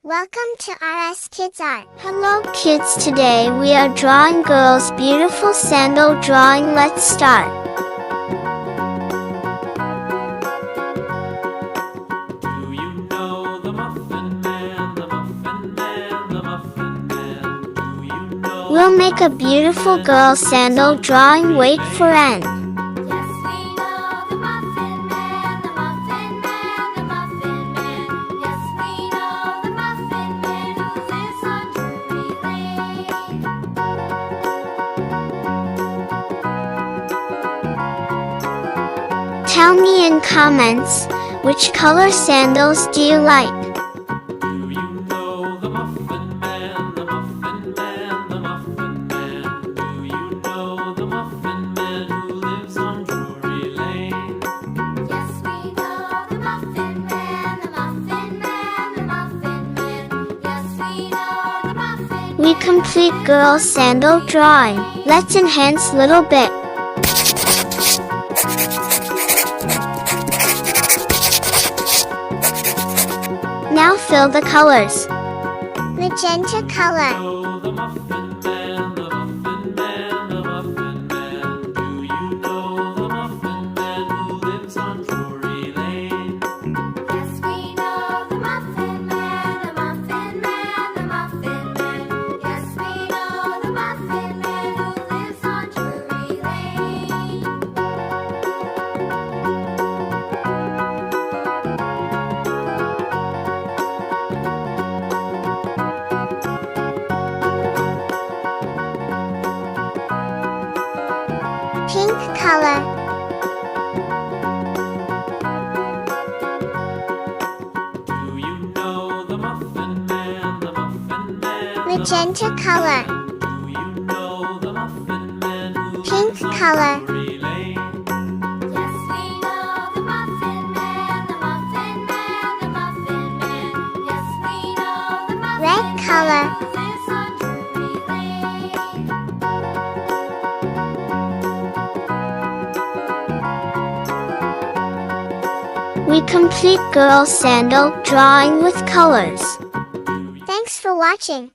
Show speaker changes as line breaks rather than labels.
Welcome to RS Kids Art. Hello kids, today we are drawing girls' beautiful sandal drawing. Let's start.
Do you know the Muffin Man, the Muffin Man, the Muffin Man? Do you know
We'll make a beautiful girl sandal drawing. Wait for end. Tell me in comments, which color sandals do you like?
Do you know the Muffin Man, the Muffin Man, the Muffin Man? Do you know the Muffin Man who lives on Drury Lane?
Yes, we know the Muffin Man, the Muffin Man, the Muffin Man. Yes, we know the Muffin Man.
We complete girl sandal drawing. Let's enhance little bit. Now fill the colors. Magenta color.
Oh, the Muffin Man, the Muffin Man, the Muffin Man. Do you know the Muffin Man who lives on Drury Lane?
Yes, we know the Muffin Man, the Muffin Man, the Muffin Man. Yes, we know the Muffin Man who lives on Drury Lane.
Pink color.
Do you know the Muffin Man, the Muffin Man?
Magenta color.
Do you know the Muffin Man who
Pink
lives on
color.
Drury Lane?
Yes, we know the Muffin Man, the Muffin Man, the Muffin Man. Yes, we know the Muffin
Red color.
Man who lives on Drury Lane.
We complete girl sandal drawing with colors. Thanks for watching.